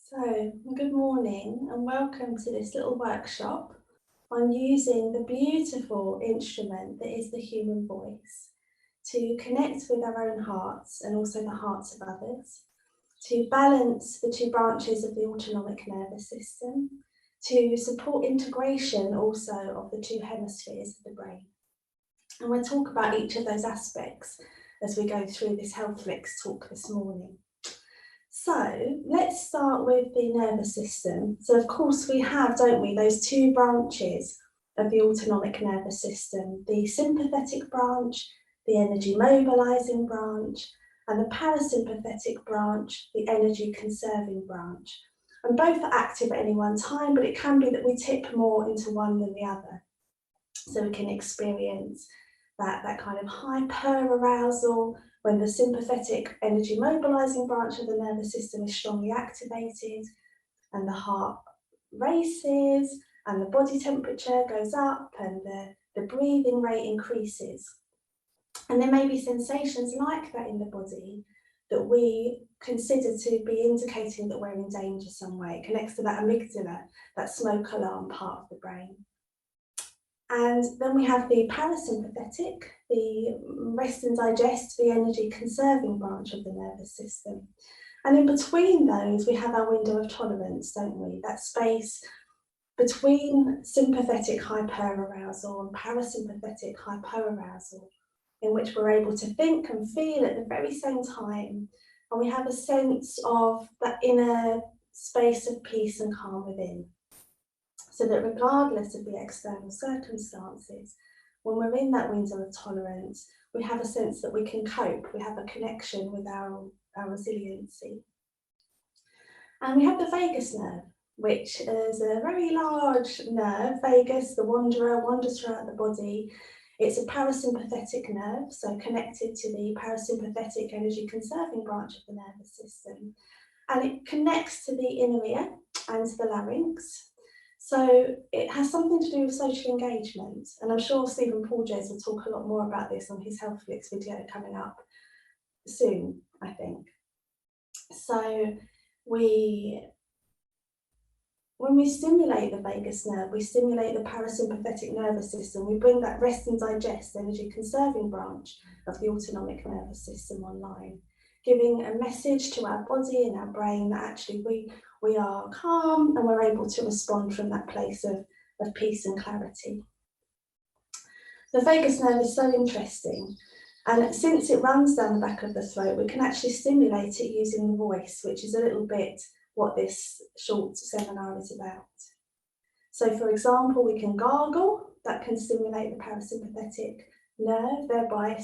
So, good morning and welcome to this little workshop on using the beautiful instrument that is the human voice to connect with our own hearts and also the hearts of others, to balance the two branches of the autonomic nervous system, to support integration also of the two hemispheres of the brain. And we'll talk about each of those aspects as we go through this Health Flicks talk this morning. So let's start with the nervous system. So of course we have, don't we, those two branches of the autonomic nervous system, the sympathetic branch, the energy mobilizing branch, and the parasympathetic branch, the energy conserving branch. And both are active at any one time, but it can be that we tip more into one than the other. So we can experience that kind of hyper-arousal when the sympathetic energy mobilizing branch of the nervous system is strongly activated and the heart races and the body temperature goes up and the breathing rate increases. And there may be sensations like that in the body that we consider to be indicating that we're in danger some way. It connects to that amygdala, that smoke alarm part of the brain. And then we have the parasympathetic, the rest and digest, the energy conserving branch of the nervous system. And in between those, we have our window of tolerance, don't we? That space between sympathetic hyperarousal and parasympathetic hypoarousal, in which we're able to think and feel at the very same time. And we have a sense of that inner space of peace and calm within. So that regardless of the external circumstances, when we're in that window of tolerance, we have a sense that we can cope, we have a connection with our resiliency. And we have the vagus nerve, which is a very large nerve. Vagus, the wanderer, wanders throughout the body. It's a parasympathetic nerve, so connected to the parasympathetic energy conserving branch of the nervous system. And it connects to the inner ear and to the larynx. So it has something to do with social engagement, and I'm sure Stephen Porges will talk a lot more about this on his Health Flicks video coming up soon, I think. So when we stimulate the vagus nerve, we stimulate the parasympathetic nervous system, we bring that rest and digest, energy conserving branch of the autonomic nervous system online, giving a message to our body and our brain that actually we are calm and we're able to respond from that place of peace and clarity. The vagus nerve is so interesting, and since it runs down the back of the throat, we can actually stimulate it using the voice, which is a little bit what this short seminar is about. So for example, we can gargle, that can stimulate the parasympathetic nerve, thereby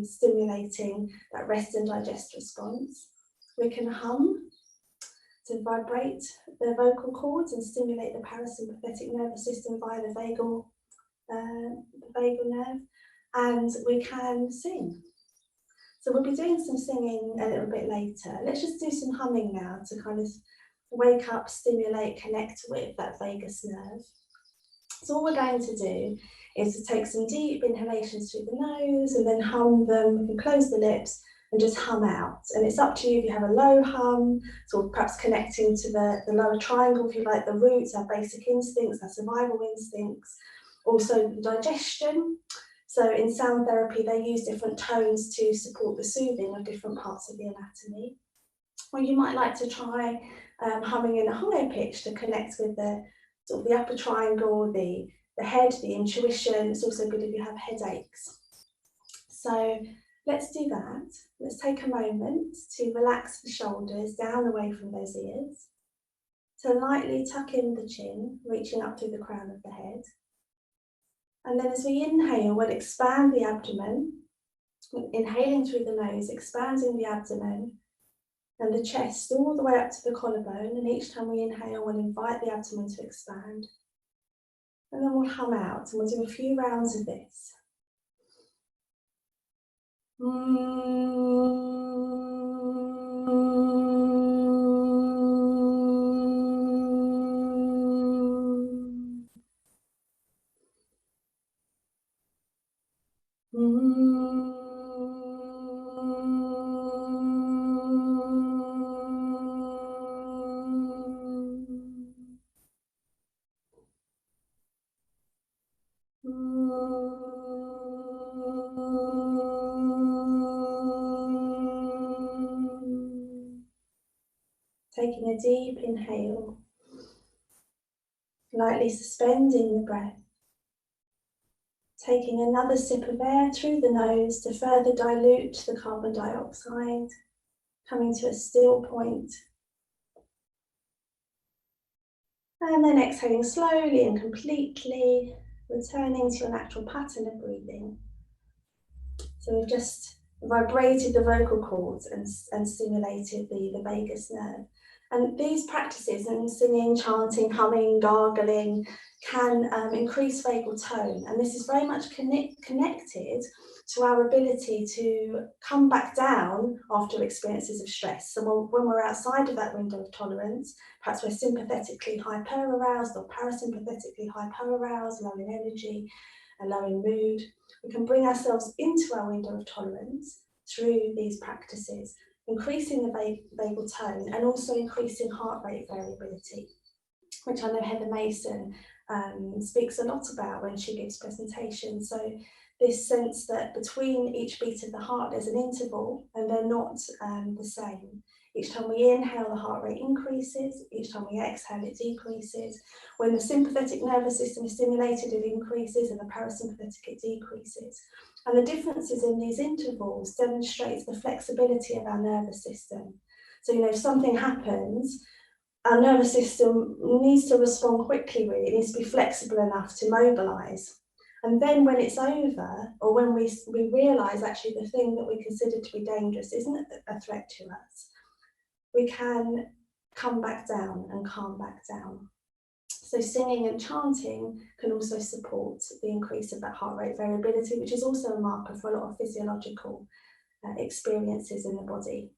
stimulating that rest and digest response. We can hum to vibrate the vocal cords and stimulate the parasympathetic nervous system via the vagal nerve, and we can sing. So we'll be doing some singing a little bit later. Let's just do some humming now to kind of wake up, stimulate, connect with that vagus nerve. So all we're going to do is to take some deep inhalations through the nose and then hum them. We can close the lips and just hum out. And it's up to you if you have a low hum, so perhaps connecting to the lower triangle, if you like, the roots, our basic instincts, our survival instincts, also the digestion. So in sound therapy, they use different tones to support the soothing of different parts of the anatomy. Or you might like to try humming in a higher pitch to connect with the sort of the upper triangle, the head, the intuition. It's also good if you have headaches. So let's do that. Let's take a moment to relax the shoulders down away from those ears. To lightly tuck in the chin, reaching up through the crown of the head. And then as we inhale, we'll expand the abdomen. Inhaling through the nose, expanding the abdomen. and the chest all the way up to the collarbone, and each time we inhale, we'll invite the abdomen to expand. And then we'll hum out, and we'll do a few rounds of this. Taking a deep inhale, lightly suspending the breath. Taking another sip of air through the nose to further dilute the carbon dioxide, coming to a still point. And then exhaling slowly and completely, returning to your natural pattern of breathing. So we've just vibrated the vocal cords and stimulated the vagus nerve. And these practices, and singing, chanting, humming, gargling, can increase vagal tone. And this is very much connected to our ability to come back down after experiences of stress. So when we're outside of that window of tolerance, perhaps we're sympathetically hyper-aroused or parasympathetically hyper-aroused, low in energy and low in mood, we can bring ourselves into our window of tolerance through these practices, increasing the vagal tone and also increasing heart rate variability, which I know Heather Mason speaks a lot about when she gives presentations. So this sense that between each beat of the heart there's an interval and they're not the same. Each time we inhale, the heart rate increases. Each time we exhale, it decreases. When the sympathetic nervous system is stimulated, it increases, and the parasympathetic, it decreases. And the differences in these intervals demonstrates the flexibility of our nervous system. So, if something happens, our nervous system needs to respond quickly, really. It needs to be flexible enough to mobilise. And then when it's over, or when we realise actually the thing that we consider to be dangerous isn't a threat to us, we can come back down and calm back down. So singing and chanting can also support the increase of that heart rate variability, which is also a marker for a lot of physiological experiences in the body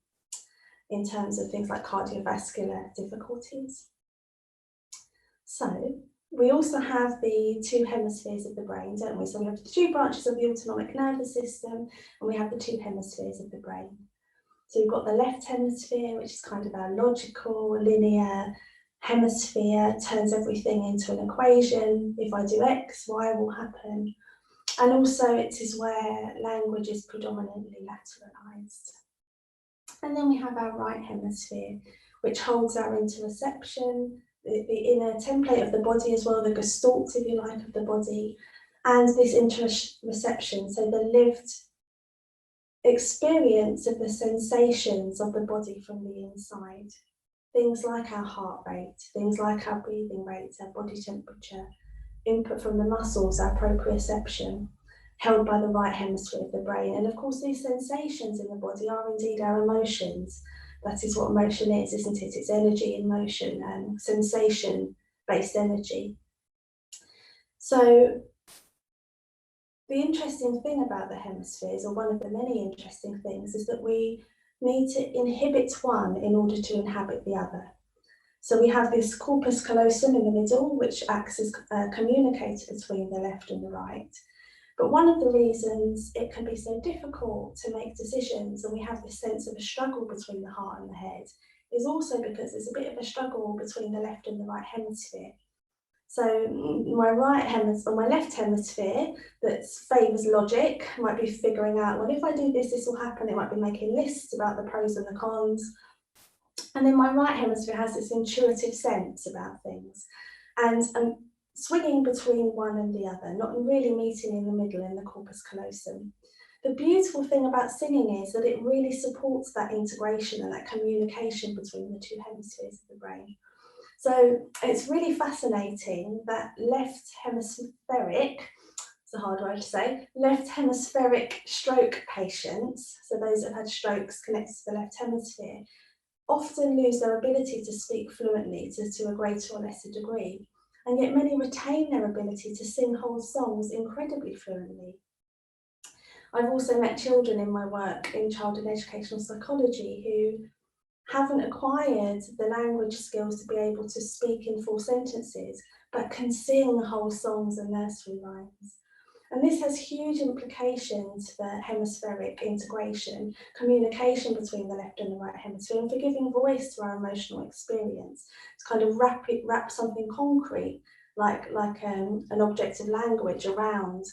in terms of things like cardiovascular difficulties. So we also have the two hemispheres of the brain, don't we? So we have the two branches of the autonomic nervous system, and we have the two hemispheres of the brain. So we've got the left hemisphere, which is kind of our logical, linear hemisphere, turns everything into an equation. If I do X, Y will happen. And also it is where language is predominantly lateralized. And then we have our right hemisphere, which holds our interoception, the inner template of the body as well, the gestalt, if you like, of the body, and this interoception, so the lived experience of the sensations of the body from the inside. Things like our heart rate, things like our breathing rates, our body temperature, input from the muscles, our proprioception, held by the right hemisphere of the brain. And of course, these sensations in the body are indeed our emotions. That is what motion is, isn't it? It's energy in motion and sensation-based energy. So the interesting thing about the hemispheres, or one of the many interesting things, is that we need to inhibit one in order to inhabit the other. So we have this corpus callosum in the middle, which acts as a communicator between the left and the right. But one of the reasons it can be so difficult to make decisions, and we have this sense of a struggle between the heart and the head, is also because there's a bit of a struggle between the left and the right hemisphere. So my left hemisphere that favours logic might be figuring out, well, if I do this, this will happen. It might be making lists about the pros and the cons. And then my right hemisphere has this intuitive sense about things. And swinging between one and the other, not really meeting in the middle in the corpus callosum. The beautiful thing about singing is that it really supports that integration and that communication between the two hemispheres of the brain. So it's really fascinating that left hemispheric, it's a hard word to say, left hemispheric stroke patients, so those that have had strokes connected to the left hemisphere, often lose their ability to speak fluently to a greater or lesser degree, and yet many retain their ability to sing whole songs incredibly fluently. I've also met children in my work in Child and Educational Psychology who haven't acquired the language skills to be able to speak in full sentences, but can sing whole songs and nursery rhymes. And this has huge implications for hemispheric integration, communication between the left and the right hemisphere, and for giving voice to our emotional experience, to kind of wrap something concrete, like an object of language around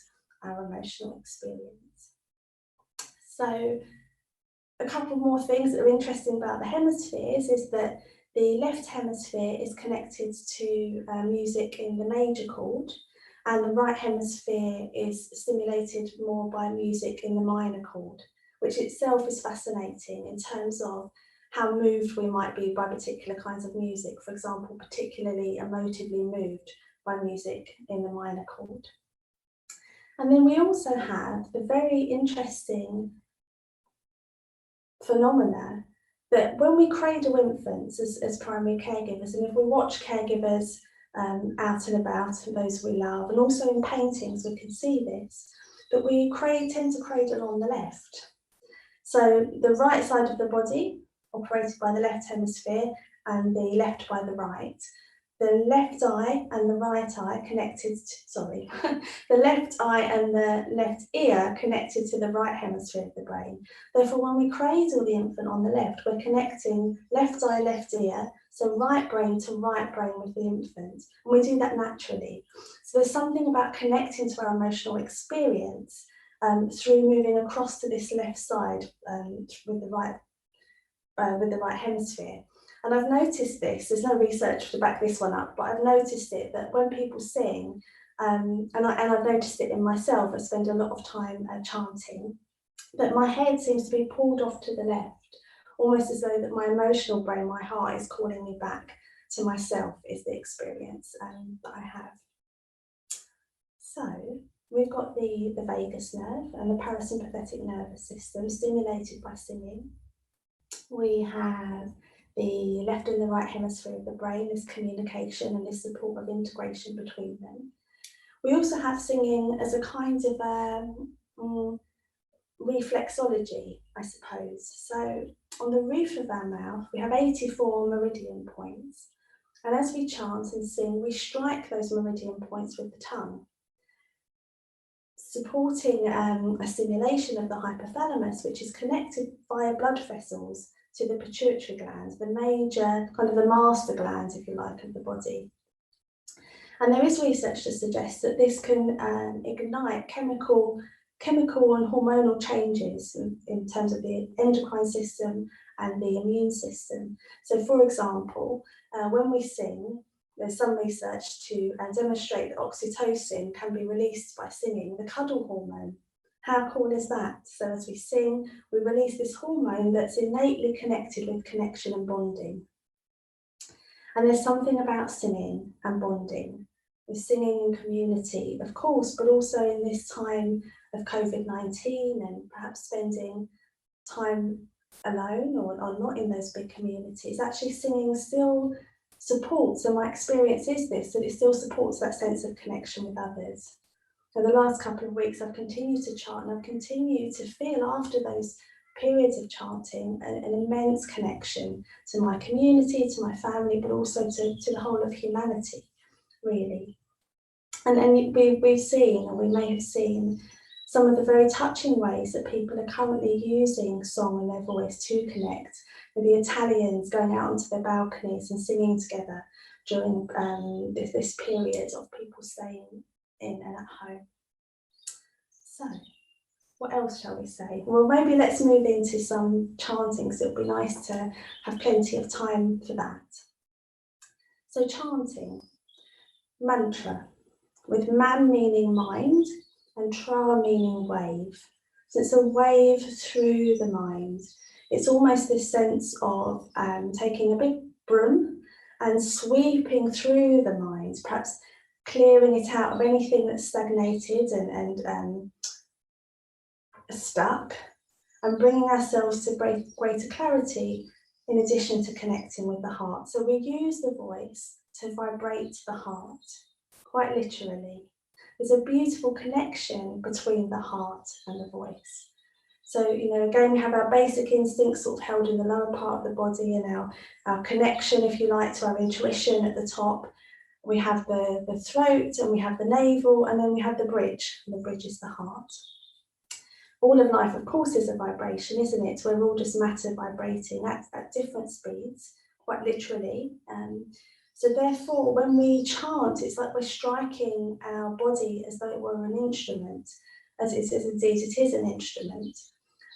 our emotional experience. So a couple more things that are interesting about the hemispheres is that the left hemisphere is connected to music in the major chord, and the right hemisphere is stimulated more by music in the minor chord, which itself is fascinating in terms of how moved we might be by particular kinds of music, for example, particularly emotively moved by music in the minor chord. And then we also have the very interesting phenomena that when we cradle infants as primary caregivers, and if we watch caregivers out and about, and those we love, and also in paintings we can see this, that we tend to cradle on the left. So the right side of the body operated by the left hemisphere and the left by the right. The left eye and the right eye connected to, the left eye and the left ear connected to the right hemisphere of the brain. Therefore, when we cradle the infant on the left, we're connecting left eye, left ear, so right brain to right brain with the infant. And we do that naturally. So there's something about connecting to our emotional experience through moving across to this left side with the right hemisphere. And I've noticed this, there's no research to back this one up, but I've noticed it that when people sing, and I've noticed it in myself, I spend a lot of time chanting, that my head seems to be pulled off to the left, almost as though that my emotional brain, my heart, is calling me back to myself, is the experience that I have. So we've got the vagus nerve and the parasympathetic nervous system stimulated by singing. We have the left and the right hemisphere of the brain, this communication and this support of integration between them. We also have singing as a kind of reflexology, I suppose. So on the roof of our mouth, we have 84 meridian points. And as we chant and sing, we strike those meridian points with the tongue, supporting a stimulation of the hypothalamus, which is connected via blood vessels to the pituitary gland, the major, kind of the master gland, if you like, of the body. And there is research to suggest that this can ignite chemical and hormonal changes in terms of the endocrine system and the immune system. So for example, when we sing, there's some research to demonstrate that oxytocin can be released by singing, the cuddle hormone. How cool is that? So as we sing, we release this hormone that's innately connected with connection and bonding. And there's something about singing and bonding, with singing in community, of course, but also in this time of COVID-19 and perhaps spending time alone or not in those big communities. Actually singing still supports, and my experience is this, that it still supports that sense of connection with others. For the last couple of weeks, I've continued to chant, and I've continued to feel after those periods of chanting an immense connection to my community, to my family, but also to the whole of humanity, really. And we've seen, or we may have seen, some of the very touching ways that people are currently using song and their voice to connect, with the Italians going out onto their balconies and singing together during this period of people staying in and at home. So, what else shall we say? Well, maybe let's move into some chanting, so it'll be nice to have plenty of time for that. So chanting, mantra, with man meaning mind and tra meaning wave. So it's a wave through the mind. It's almost this sense of taking a big broom and sweeping through the mind, perhaps clearing it out of anything that's stagnated and stuck, and bringing ourselves to greater clarity in addition to connecting with the heart. So we use the voice to vibrate the heart, quite literally. There's a beautiful connection between the heart and the voice. So, again, we have our basic instincts sort of held in the lower part of the body, and our connection, if you like, to our intuition at the top. We have the throat, and we have the navel, and then we have the bridge, and the bridge is the heart. All of life, of course, is a vibration, isn't it? We're all just matter vibrating at different speeds, quite literally. So therefore, when we chant, it's like we're striking our body as though it were an instrument, as indeed it is an instrument.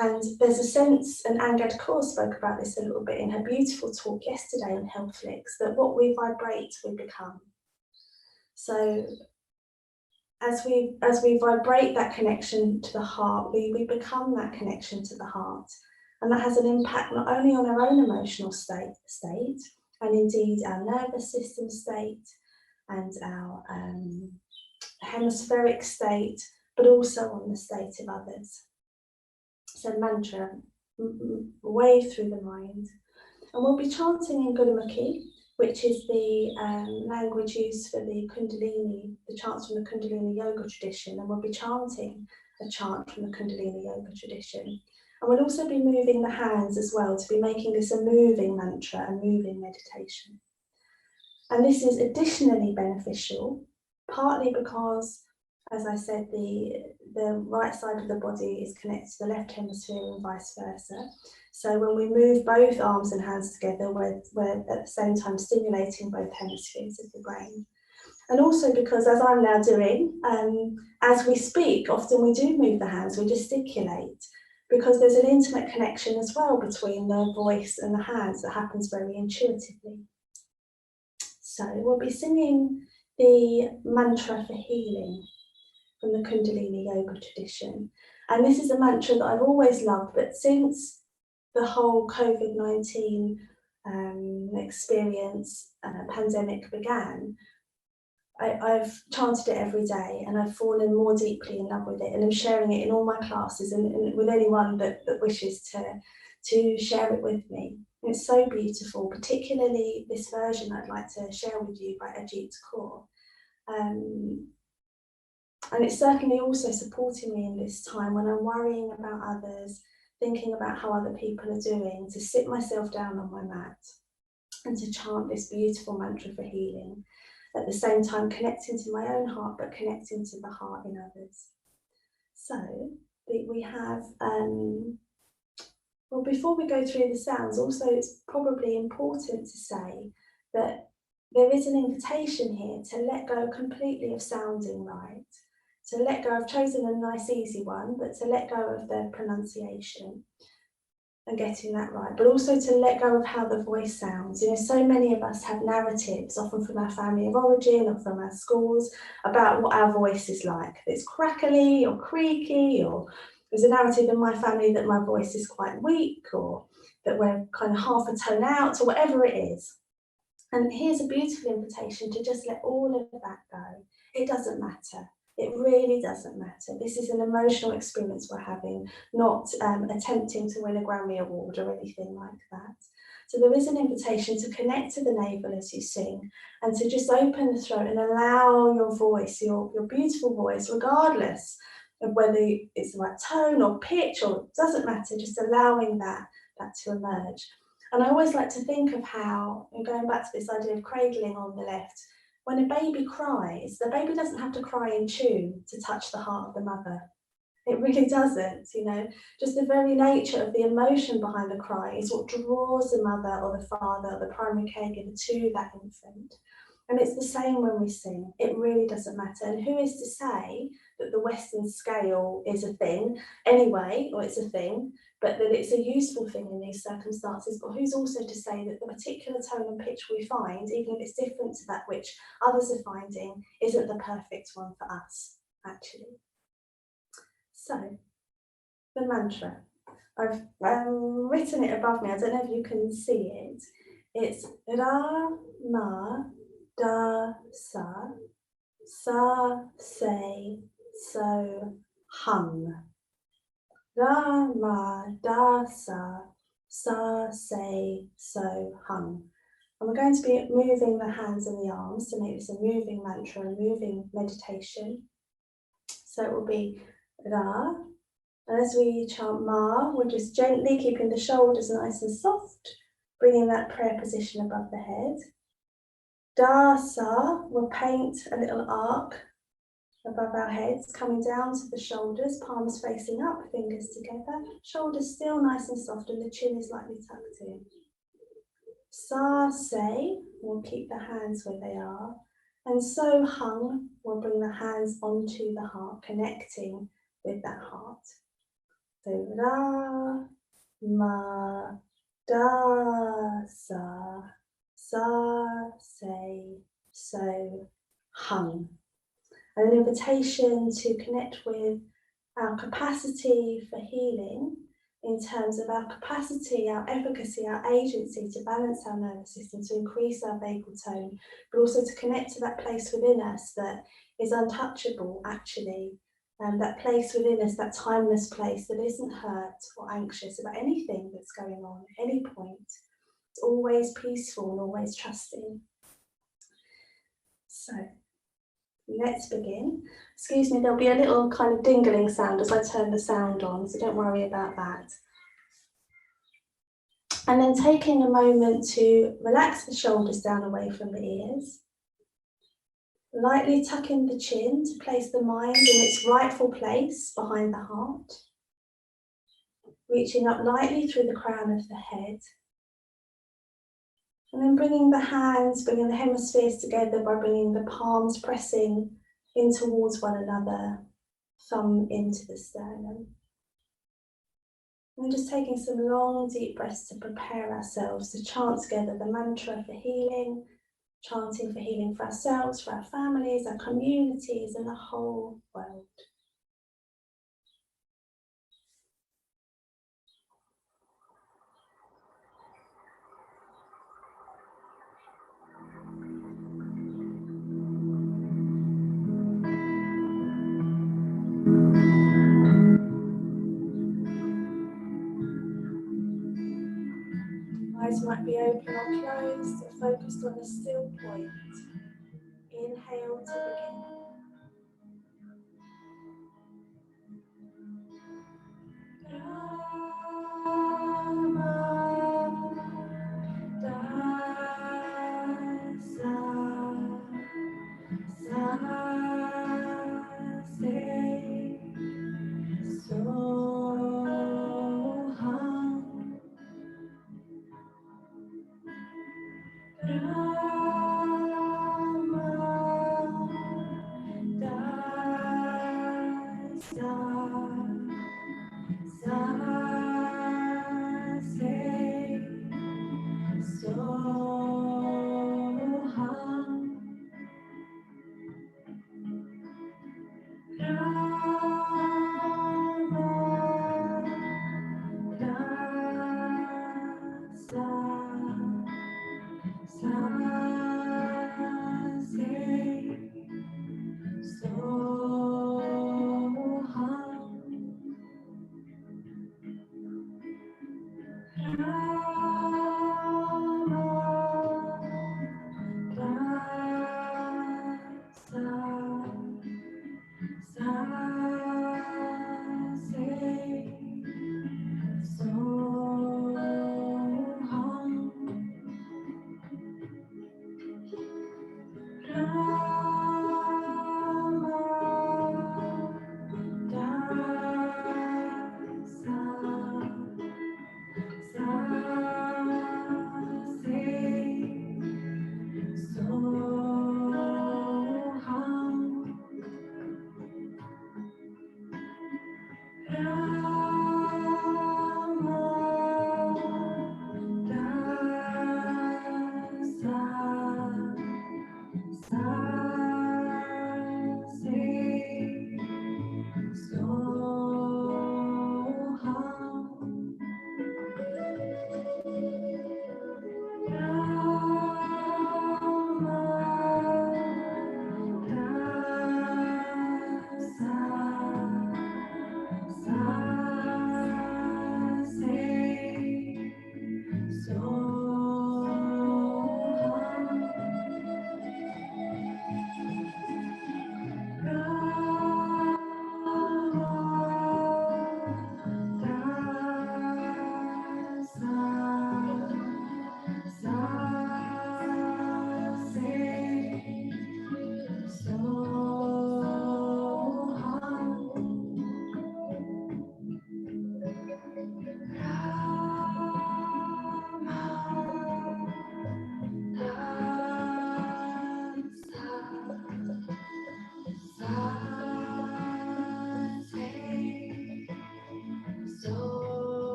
And there's a sense, and Angad Kaur spoke about this a little bit in her beautiful talk yesterday on HealthFlix, that what we vibrate, we become. So as we vibrate that connection to the heart, we become that connection to the heart. And that has an impact not only on our own emotional state, and indeed our nervous system state and our hemispheric state, but also on the state of others. So mantra, wave through the mind. And we'll be chanting in Gurumukhi, which is the language used for the Kundalini, the chants from the Kundalini yoga tradition, and we'll be chanting a chant from the Kundalini yoga tradition. And we'll also be moving the hands as well, to be making this a moving mantra, a moving meditation. And this is additionally beneficial, partly because, as I said, the right side of the body is connected to the left hemisphere and vice versa. So when we move both arms and hands together, we're at the same time stimulating both hemispheres of the brain. And also because, as I'm now doing, as we speak, often we do move the hands, we gesticulate, because there's an intimate connection as well between the voice and the hands that happens very intuitively. So we'll be singing the mantra for healing from the Kundalini yoga tradition. And this is a mantra that I've always loved, but since the whole COVID-19 experience, pandemic began, I've chanted it every day, and I've fallen more deeply in love with it, and I'm sharing it in all my classes and with anyone that wishes to share it with me. And it's so beautiful, particularly this version I'd like to share with you by Ajit Kaur. And it's certainly also supporting me in this time when I'm worrying about others, thinking about how other people are doing, to sit myself down on my mat and to chant this beautiful mantra for healing, at the same time connecting to my own heart, but connecting to the heart in others. So we have, well, before we go through the sounds, also it's probably important to say that there is an invitation here to let go completely of sounding right, to let go. I've chosen a nice easy one, but to let go of the pronunciation and getting that right, but also to let go of how the voice sounds. So many of us have narratives, often from our family of origin or from our schools, about what our voice is like. It's crackly or creaky, or there's a narrative in my family that my voice is quite weak, or that we're kind of half a tone out, or whatever it is. And here's a beautiful invitation to just let all of that go. It doesn't matter. It really doesn't matter. This is an emotional experience we're having, not attempting to win a Grammy Award or anything like that. So there is an invitation to connect to the navel as you sing, and to just open the throat and allow your voice, your beautiful voice, regardless of whether it's the right tone or pitch, or it doesn't matter, just allowing that to emerge. And I always like to think of how, and going back to this idea of cradling on the left, when a baby cries, the baby doesn't have to cry in tune to touch the heart of the mother. It really doesn't, just the very nature of the emotion behind the cry is what draws the mother or the father or the primary caregiver to that infant. And it's the same when we sing. It really doesn't matter. And who is to say that the Western scale is a thing anyway, or it's a thing, but that it's a useful thing in these circumstances? But who's also to say that the particular tone and pitch we find, even if it's different to that which others are finding, isn't the perfect one for us, actually? So, the mantra. I've written it above me. I don't know if you can see it. It's Ra, Ma, Da, Sa, Sa, Se, So, Hum. Ra, Ma, Da, Sa, sa, say, so, hum. And we're going to be moving the hands and the arms to make this a moving mantra, a moving meditation. So it will be Ra. And as we chant Ma, we're just gently keeping the shoulders nice and soft, bringing that prayer position above the head. Da, Sa, we'll paint a little arc above our heads, coming down to the shoulders, palms facing up, fingers together, shoulders still nice and soft, and the chin is lightly tucked in. Sa, say, we'll keep the hands where they are. And so, hung, we'll bring the hands onto the heart, connecting with that heart. So, Ra, Ma, Da, Sa, say, so, hung. An invitation to connect with our capacity for healing in terms of our capacity, our efficacy, our agency to balance our nervous system, to increase our vagal tone, but also to connect to that place within us that is untouchable, actually, and that place within us, that timeless place that isn't hurt or anxious about anything that's going on at any point. It's always peaceful and always trusting. So, let's begin. Excuse me, there'll be a little kind of dingling sound as I turn the sound on, so don't worry about that. And then taking a moment to relax the shoulders down away from the ears. Lightly tucking the chin to place the mind in its rightful place behind the heart. Reaching up lightly through the crown of the head. And then bringing the hands, bringing the hemispheres together by bringing the palms pressing in towards one another, thumb into the sternum. And just taking some long, deep breaths to prepare ourselves to chant together the mantra for healing, chanting for healing for ourselves, for our families, our communities, and the whole world. Eyes might be open or closed, or focused on a still point. Inhale to begin.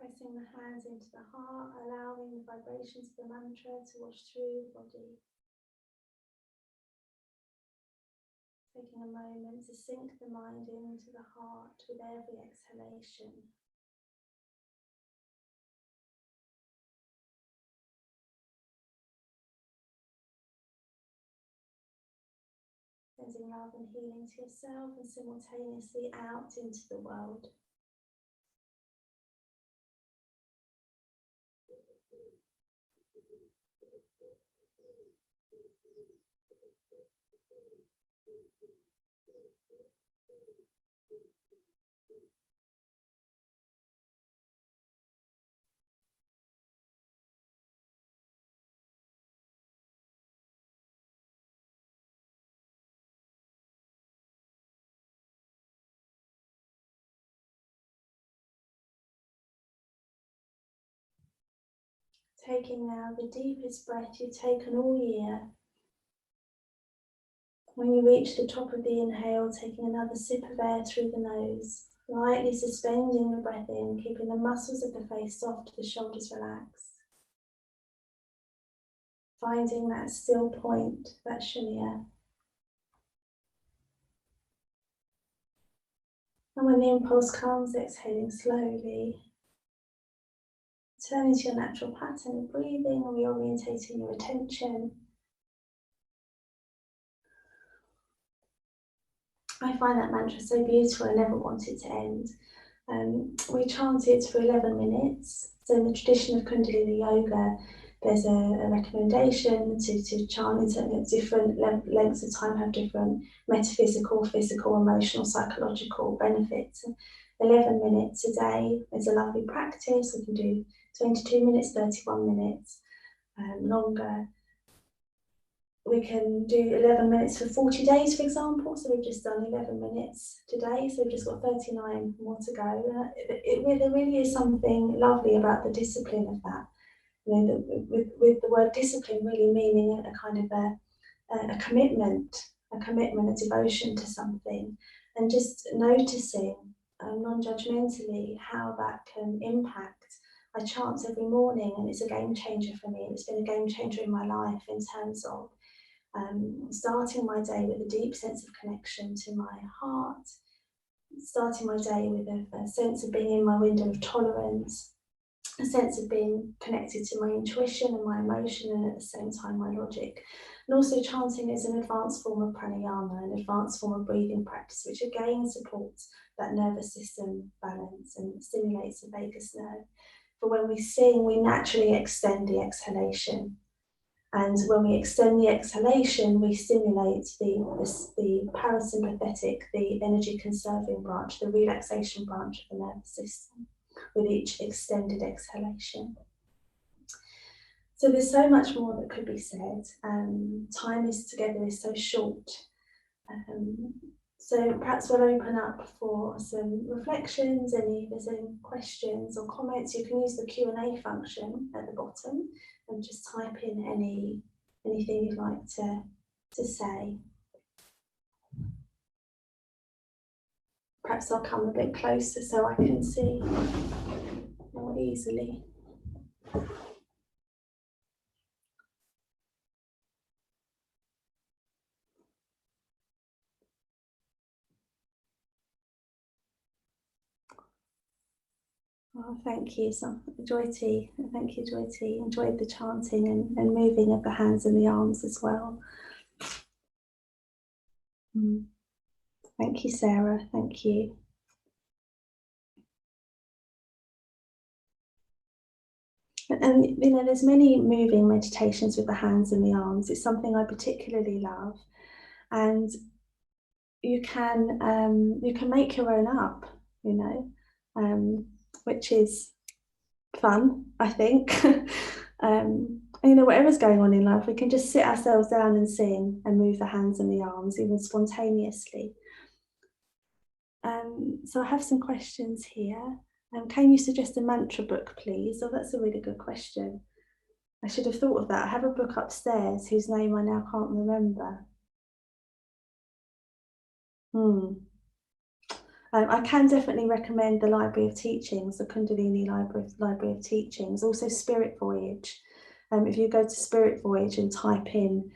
Pressing the hands into the heart, allowing the vibrations of the mantra to wash through the body. Taking a moment to sink the mind into the heart with every exhalation. Sending love and healing to yourself and simultaneously out into the world. Taking now the deepest breath you've taken all year. When you reach the top of the inhale, taking another sip of air through the nose, lightly suspending the breath in, keeping the muscles of the face soft, the shoulders relaxed. Finding that still point, that shunya. And when the impulse comes, exhaling slowly. Turning to your natural pattern of breathing, reorientating your attention. I find that mantra so beautiful, I never want it to end. We chant it for 11 minutes. So in the tradition of Kundalini yoga, there's a recommendation to chant in different lengths of time, have different metaphysical, physical, emotional, psychological benefits. 11 minutes a day is a lovely practice. We can do 22 minutes, 31 minutes, longer. We can do 11 minutes for 40 days, for example. So we've just done 11 minutes today, so we've just got 39 more to go. There really is something lovely about the discipline of that. You know, with the word discipline really meaning a kind of a commitment, a devotion to something, and just noticing non-judgmentally how that can impact. I chant every morning, and it's a game changer for me. It's been a game changer in my life in terms of starting my day with a deep sense of connection to my heart, starting my day with a sense of being in my window of tolerance, a sense of being connected to my intuition and my emotion, and at the same time my logic. And also chanting is an advanced form of pranayama, an advanced form of breathing practice, which again supports that nervous system balance and stimulates the vagus nerve. But when we sing, we naturally extend the exhalation. And when we extend the exhalation, we stimulate the parasympathetic, the energy conserving branch, the relaxation branch of the nervous system with each extended exhalation. So there's so much more that could be said. Time is so short. So perhaps we'll open up for some reflections. If there's any questions or comments, you can use the Q&A function at the bottom and just type in anything you'd like to say. Perhaps I'll come a bit closer so I can see more easily. Oh, thank you, Joy-T. Thank you, Joy-T. Enjoyed the chanting and moving of the hands and the arms as well. Thank you, Sarah. Thank you. And you know, there's many moving meditations with the hands and the arms. It's something I particularly love, and you can make your own up, you know, which is fun, I think. You know, whatever's going on in life, we can just sit ourselves down and sing and move the hands and the arms, even spontaneously. So I have some questions here. Can you suggest a mantra book, please? Oh, that's a really good question. I should have thought of that. I have a book upstairs whose name I now can't remember. I can definitely recommend the Library of Teachings, the Kundalini Library of Teachings, also Spirit Voyage. If you go to Spirit Voyage and type in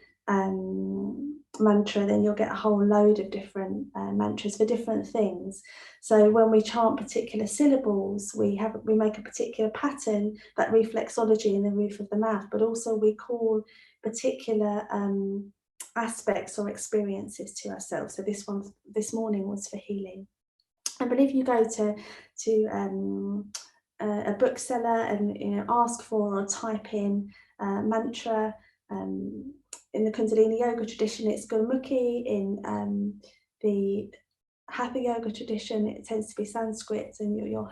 mantra, then you'll get a whole load of different mantras for different things. So when we chant particular syllables, we make a particular pattern, that reflexology in the roof of the mouth, but also we call particular aspects or experiences to ourselves. So this morning was for healing. But if you go to a bookseller and ask for or type in mantra, in the Kundalini yoga tradition, it's Gurmukhi. In the Hatha yoga tradition, it tends to be Sanskrit, and you'll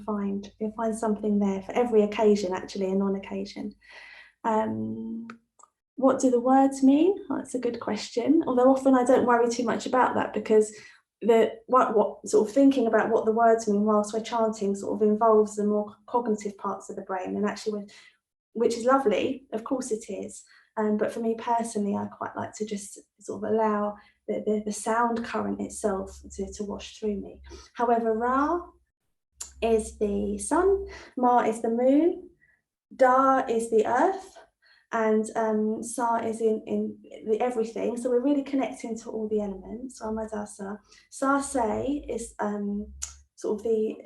find something there for every occasion, actually, a non-occasion. What do the words mean? Oh, that's a good question. Although often I don't worry too much about that, because what sort of thinking about what the words mean whilst we're chanting sort of involves the more cognitive parts of the brain, and actually, which is lovely, of course it is. But for me personally, I quite like to just sort of allow the sound current itself to wash through me. However, Ra is the sun, Ma is the moon, Da is the earth, and Sa is in the everything. So we're really connecting to all the elements. Ramadasa. Sa Se is sort of the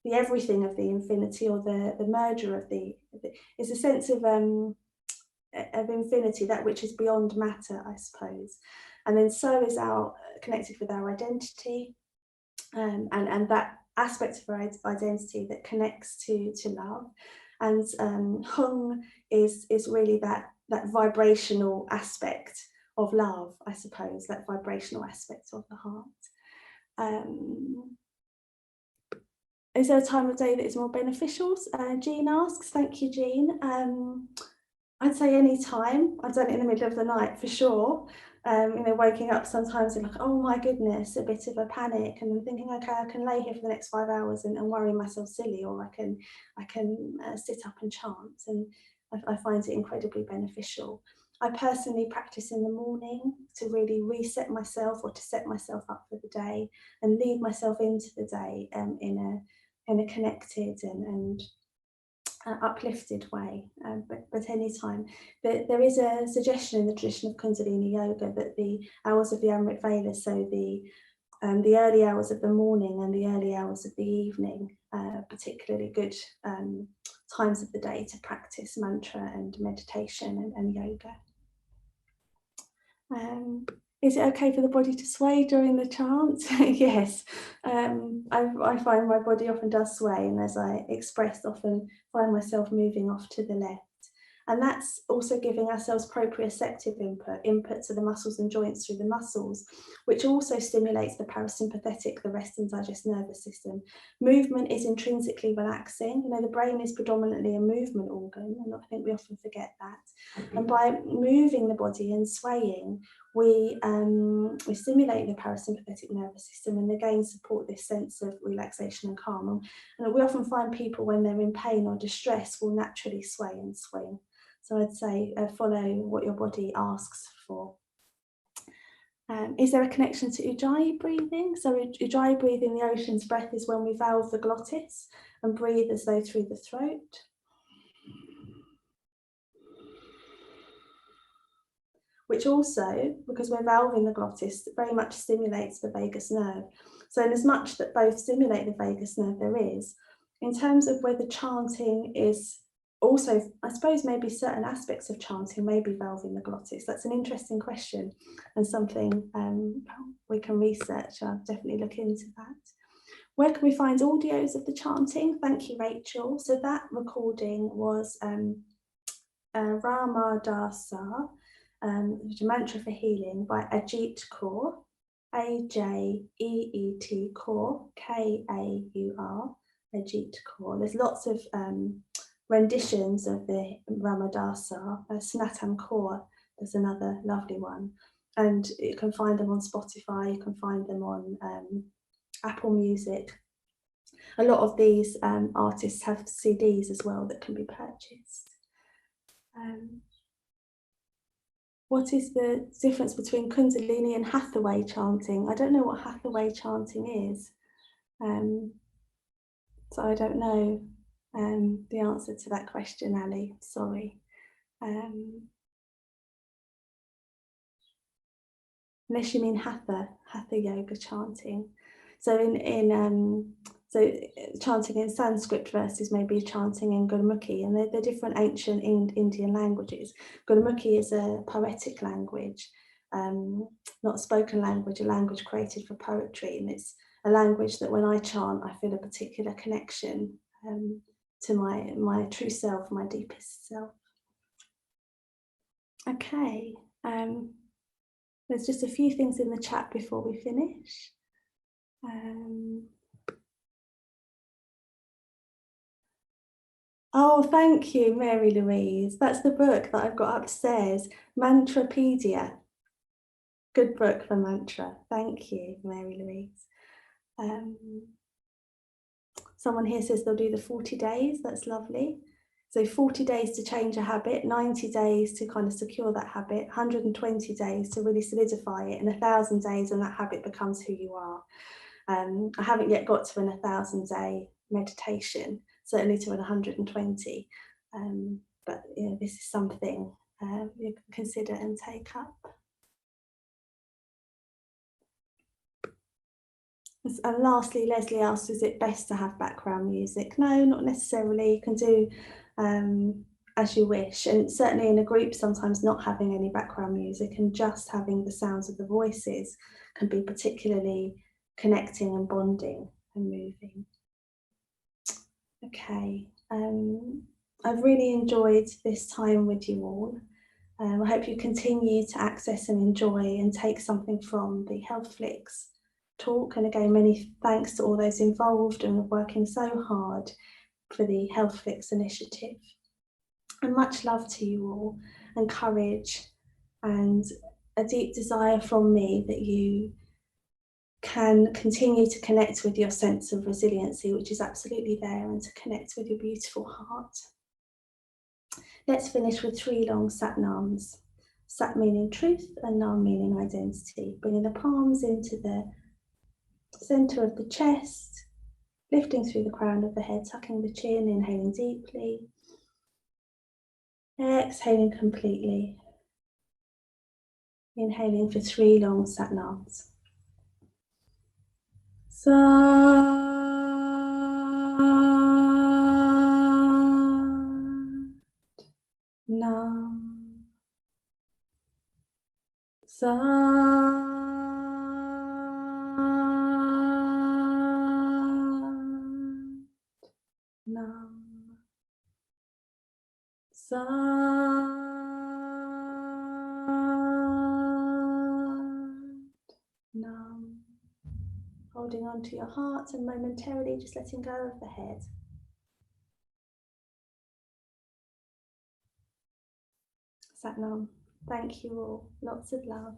everything of the infinity, or the merger of it's a sense of infinity, that which is beyond matter, I suppose. And then So is connected with our identity, and that aspect of our identity that connects to love. And Hung is really that vibrational aspect of love, I suppose, that vibrational aspect of the heart. Is there a time of day that is more beneficial? Jean asks. Thank you, Jean. I'd say any time. I've done it in the middle of the night for sure. Waking up sometimes and like, oh my goodness, a bit of a panic, and then thinking, okay, I can lay here for the next 5 hours and worry myself silly, or I can sit up and chant, and I find it incredibly beneficial. I personally practice in the morning to really reset myself, or to set myself up for the day and lead myself into the day in a connected and uplifted way, but any time. There is a suggestion in the tradition of Kundalini yoga that the hours of the Amrit Vela, so the early hours of the morning and the early hours of the evening, particularly good times of the day to practice mantra and meditation and yoga. Is it okay for the body to sway during the chant? Yes, I find my body often does sway, and as I express, often find myself moving off to the left. And that's also giving ourselves proprioceptive input to the muscles and joints through the muscles, which also stimulates the parasympathetic, the rest and digest nervous system. Movement is intrinsically relaxing. The brain is predominantly a movement organ, and I think we often forget that. And by moving the body and swaying, we stimulate the parasympathetic nervous system and again support this sense of relaxation and calm. And we often find people, when they're in pain or distress, will naturally sway and swing. So I'd say follow what your body asks for. Is there a connection to Ujjayi breathing? So Ujjayi breathing, the ocean's breath, is when we valve the glottis and breathe as though through the throat. Which also, because we're valving the glottis, very much stimulates the vagus nerve. So in as much that both stimulate the vagus nerve, there is, in terms of whether chanting is also, I suppose maybe certain aspects of chanting may be valving the glottis. That's an interesting question and something we can research. I'll definitely look into that. Where can we find audios of the chanting? Thank you, Rachel. So that recording was Ramadasa, which is a mantra for healing, by Ajit Kaur, Ajeet Kaur, Kaur, Ajit Kaur. There's lots of renditions of the Ramadasa. Snatam Kaur is another lovely one, and you can find them on Spotify. You can find them on Apple Music. A lot of these artists have CDs as well that can be purchased. What is the difference between Kundalini and Hathaway chanting? I don't know what Hathaway chanting is, so I don't know the answer to that question, Ali. Sorry. Unless you mean Hatha yoga chanting. So so chanting in Sanskrit versus maybe chanting in Gurmukhi, and they're different ancient Indian languages. Gurmukhi is a poetic language, not a spoken language, a language created for poetry, and it's a language that when I chant, I feel a particular connection to my true self, my deepest self. Okay, there's just a few things in the chat before we finish. Oh, thank you, Mary Louise. That's the book that I've got upstairs, Mantrapedia. Good book for mantra. Thank you, Mary Louise. Someone here says they'll do the 40 days. That's lovely. So 40 days to change a habit, 90 days to kind of secure that habit, 120 days to really solidify it, and 1,000 days when that habit becomes who you are. I haven't yet got to an 1,000-day meditation, certainly to an 120, but this is something you can consider and take up. And lastly, Leslie asked, is it best to have background music? No, not necessarily. You can do as you wish, and certainly in a group, sometimes not having any background music and just having the sounds of the voices can be particularly connecting and bonding and moving. Okay, I've really enjoyed this time with you all. I hope you continue to access and enjoy and take something from the Health Flicks talk. And again, many thanks to all those involved and working so hard for the Health Fix initiative. And much love to you all, and courage, and a deep desire from me that you can continue to connect with your sense of resiliency, which is absolutely there, and to connect with your beautiful heart. Let's finish with 3 long Sat Nams. Sat meaning truth and Nam meaning identity. Bringing the palms into the centre of the chest, lifting through the crown of the head, tucking the chin, inhaling deeply, exhaling completely. Inhaling for 3 long Sat Nams. Sa Nam. Sa Nam. Sa Nam. Holding on to your heart and momentarily just letting go of the head. Sat Nam. Thank you all. Lots of love.